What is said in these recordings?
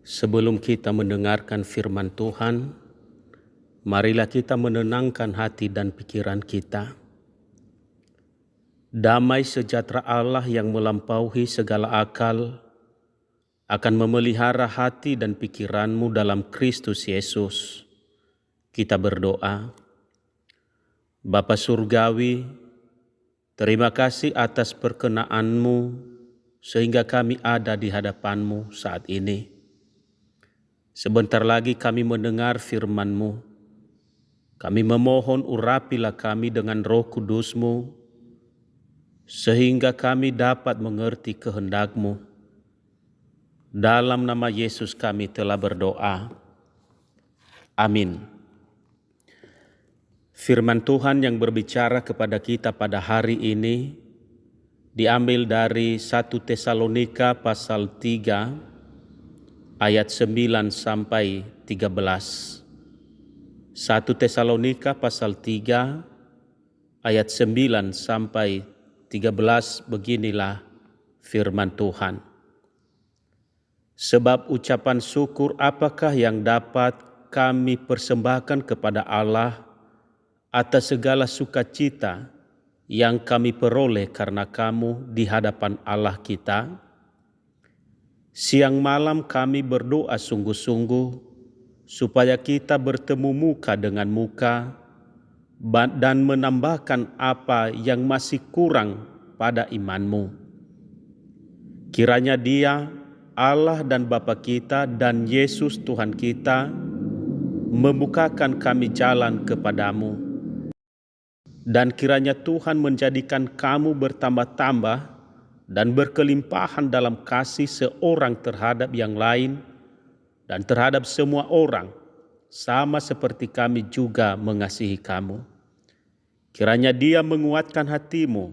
Sebelum kita mendengarkan firman Tuhan, marilah kita menenangkan hati dan pikiran kita. Damai sejahtera Allah yang melampaui segala akal akan memelihara hati dan pikiranmu dalam Kristus Yesus. Kita berdoa. Bapa Surgawi, terima kasih atas perkenaanmu sehingga kami ada di hadapanmu saat ini. Sebentar lagi kami mendengar firman-Mu. Kami memohon urapilah kami dengan Roh Kudus-Mu, sehingga kami dapat mengerti kehendak-Mu. Dalam nama Yesus kami telah berdoa. Amin. Firman Tuhan yang berbicara kepada kita pada hari ini diambil dari 1 Tesalonika pasal 3 ayat 9 sampai 13. 1 Tesalonika pasal 3 ayat 9 sampai 13 beginilah firman Tuhan. Sebab ucapan syukur apakah yang dapat kami persembahkan kepada Allah atas segala sukacita yang kami peroleh karena kamu di hadapan Allah kita? Siang malam kami berdoa sungguh-sungguh supaya kita bertemu muka dengan muka dan menambahkan apa yang masih kurang pada imanmu. Kiranya Dia, Allah dan Bapa kita dan Yesus Tuhan kita membukakan kami jalan kepadamu. Dan kiranya Tuhan menjadikan kamu bertambah-tambah dan berkelimpahan dalam kasih seorang terhadap yang lain dan terhadap semua orang, sama seperti kami juga mengasihi kamu. Kiranya Dia menguatkan hatimu,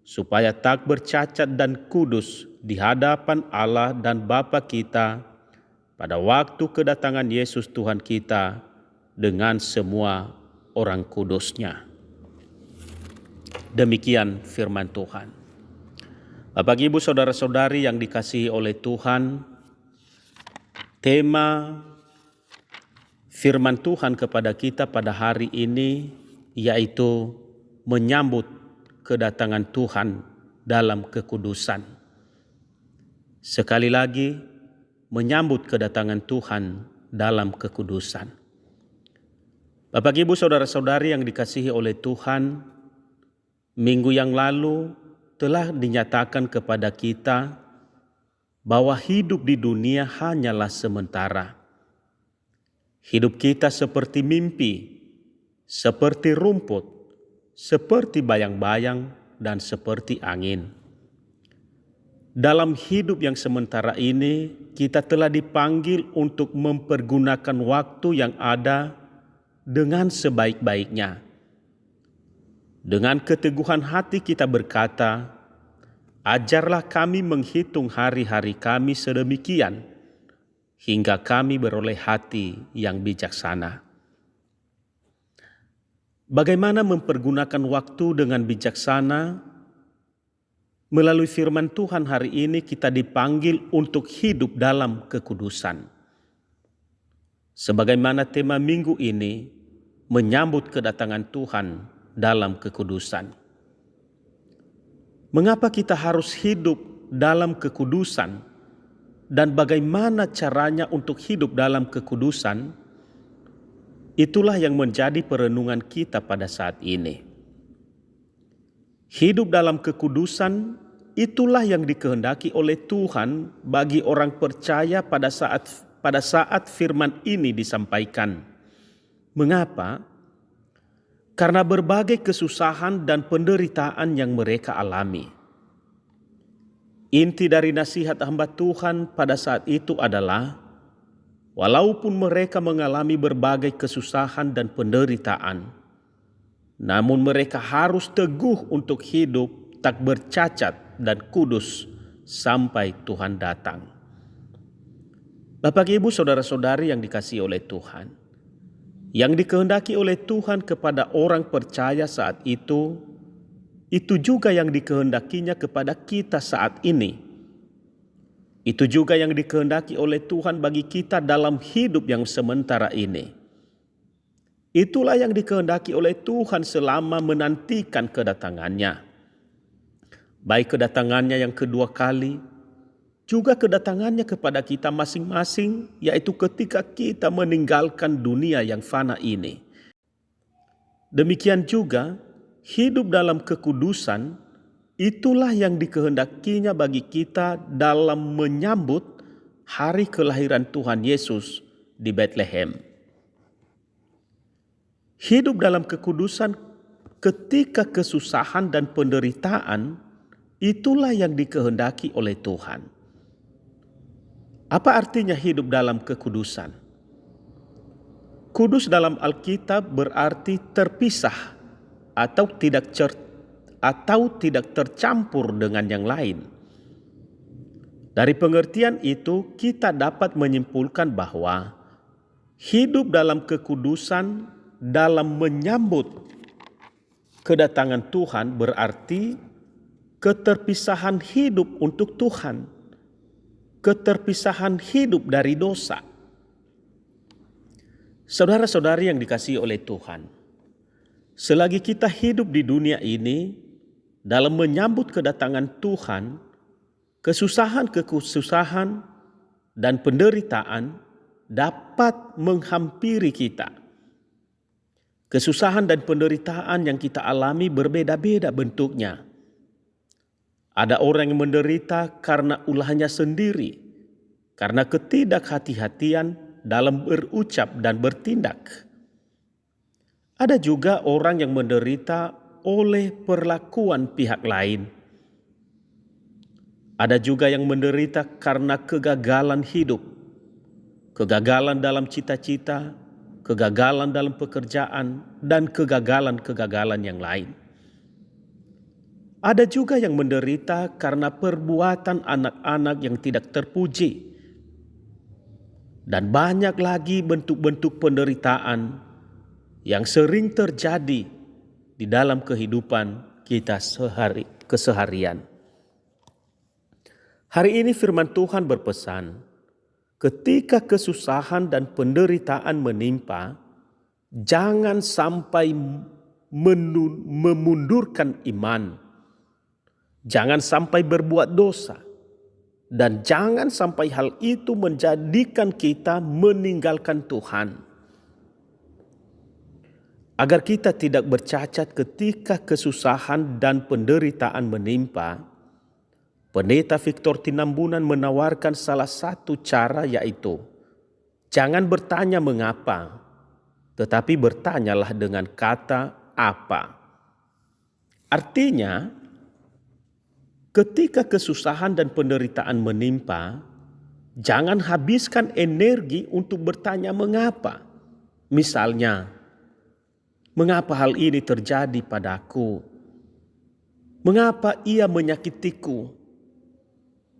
supaya tak bercacat dan kudus di hadapan Allah dan Bapa kita pada waktu kedatangan Yesus Tuhan kita dengan semua orang kudus-Nya. Demikian firman Tuhan. Bapak, Ibu, saudara-saudari yang dikasihi oleh Tuhan, tema firman Tuhan kepada kita pada hari ini yaitu menyambut kedatangan Tuhan dalam kekudusan. Sekali lagi, menyambut kedatangan Tuhan dalam kekudusan. Bapak, Ibu, saudara-saudari yang dikasihi oleh Tuhan, minggu yang lalu telah dinyatakan kepada kita bahwa hidup di dunia hanyalah sementara. Hidup kita seperti mimpi, seperti rumput, seperti bayang-bayang, dan seperti angin. Dalam hidup yang sementara ini, kita telah dipanggil untuk mempergunakan waktu yang ada dengan sebaik-baiknya. Dengan keteguhan hati kita berkata, ajarlah kami menghitung hari-hari kami sedemikian, hingga kami beroleh hati yang bijaksana. Bagaimana mempergunakan waktu dengan bijaksana? Melalui firman Tuhan hari ini kita dipanggil untuk hidup dalam kekudusan. Sebagaimana tema minggu ini, menyambut kedatangan Tuhan dalam kekudusan. Mengapa kita harus hidup dalam kekudusan dan bagaimana caranya untuk hidup dalam kekudusan? Itulah yang menjadi perenungan kita pada saat ini. Hidup dalam kekudusan itulah yang dikehendaki oleh Tuhan bagi orang percaya pada saat firman ini disampaikan. Mengapa? Karena berbagai kesusahan dan penderitaan yang mereka alami. Inti dari nasihat hamba Tuhan pada saat itu adalah, walaupun mereka mengalami berbagai kesusahan dan penderitaan, namun mereka harus teguh untuk hidup tak bercacat dan kudus sampai Tuhan datang. Bapak, Ibu, saudara-saudari yang dikasihi oleh Tuhan, yang dikehendaki oleh Tuhan kepada orang percaya saat itu juga yang dikehendakinya kepada kita saat ini. Itu juga yang dikehendaki oleh Tuhan bagi kita dalam hidup yang sementara ini. Itulah yang dikehendaki oleh Tuhan selama menantikan kedatangannya. Baik kedatangannya yang kedua kali, juga kedatangannya kepada kita masing-masing, yaitu ketika kita meninggalkan dunia yang fana ini. Demikian juga, hidup dalam kekudusan, itulah yang dikehendakinya bagi kita dalam menyambut hari kelahiran Tuhan Yesus di Bethlehem. Hidup dalam kekudusan ketika kesusahan dan penderitaan, itulah yang dikehendaki oleh Tuhan. Apa artinya hidup dalam kekudusan? Kudus dalam Alkitab berarti terpisah atau tidak tercampur dengan yang lain. Dari pengertian itu, kita dapat menyimpulkan bahwa hidup dalam kekudusan dalam menyambut kedatangan Tuhan berarti keterpisahan hidup untuk Tuhan, keterpisahan hidup dari dosa. Saudara-saudari yang dikasihi oleh Tuhan, selagi kita hidup di dunia ini, dalam menyambut kedatangan Tuhan, kesusahan dan penderitaan dapat menghampiri kita. Kesusahan dan penderitaan yang kita alami berbeda-beda bentuknya. Ada orang yang menderita karena ulahnya sendiri, karena ketidakhati-hatian dalam berucap dan bertindak. Ada juga orang yang menderita oleh perlakuan pihak lain. Ada juga yang menderita karena kegagalan hidup, kegagalan dalam cita-cita, kegagalan dalam pekerjaan, dan kegagalan-kegagalan yang lain. Ada juga yang menderita karena perbuatan anak-anak yang tidak terpuji. Dan banyak lagi bentuk-bentuk penderitaan yang sering terjadi di dalam kehidupan kita keseharian. Hari ini firman Tuhan berpesan, ketika kesusahan dan penderitaan menimpa, jangan sampai memundurkan iman. Jangan sampai berbuat dosa. Dan jangan sampai hal itu menjadikan kita meninggalkan Tuhan. Agar kita tidak bercacat ketika kesusahan dan penderitaan menimpa, Pendeta Victor Tinambunan menawarkan salah satu cara, yaitu jangan bertanya mengapa, tetapi bertanyalah dengan kata apa. Artinya, ketika kesusahan dan penderitaan menimpa, jangan habiskan energi untuk bertanya mengapa. Misalnya, mengapa hal ini terjadi padaku? Mengapa ia menyakitiku?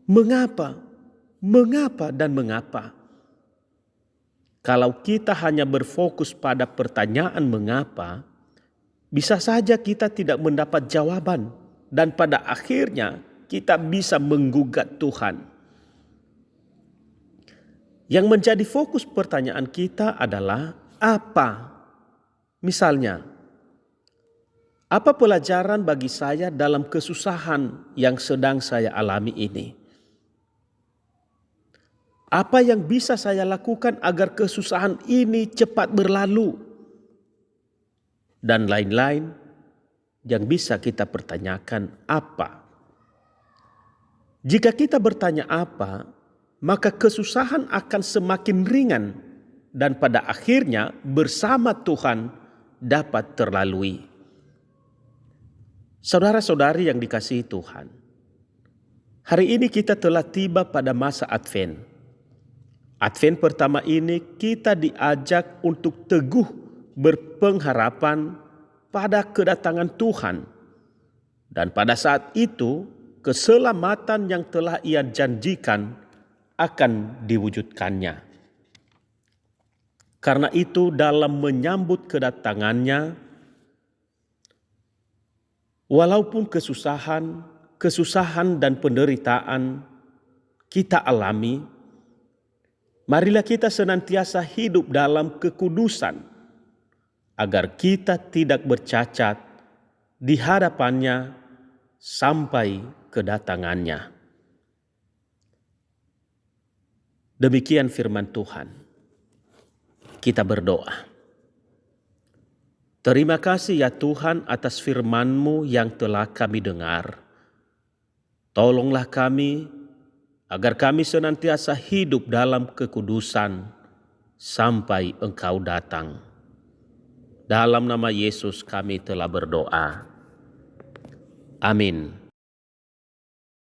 Mengapa? Mengapa dan mengapa? Kalau kita hanya berfokus pada pertanyaan mengapa, bisa saja kita tidak mendapat jawaban dan pada akhirnya kita bisa menggugat Tuhan. Yang menjadi fokus pertanyaan kita adalah apa? Misalnya, apa pelajaran bagi saya dalam kesusahan yang sedang saya alami ini? Apa yang bisa saya lakukan agar kesusahan ini cepat berlalu? Dan lain-lain yang bisa kita pertanyakan apa. Jika kita bertanya apa, maka kesusahan akan semakin ringan dan pada akhirnya bersama Tuhan dapat terlalui. Saudara-saudari yang dikasihi Tuhan, hari ini kita telah tiba pada masa Advent. Advent pertama ini kita diajak untuk teguh berpengharapan pada kedatangan Tuhan. Dan pada saat itu, keselamatan yang telah Ia janjikan akan diwujudkannya. Karena itu dalam menyambut kedatangannya, walaupun kesusahan dan penderitaan, kita alami, marilah kita senantiasa hidup dalam kekudusan, agar kita tidak bercacat di hadapannya sampai kedatangannya. Demikian firman Tuhan. Kita berdoa. Terima kasih ya Tuhan atas firman-Mu yang telah kami dengar. Tolonglah kami agar kami senantiasa hidup dalam kekudusan sampai Engkau datang. Dalam nama Yesus kami telah berdoa. Amin.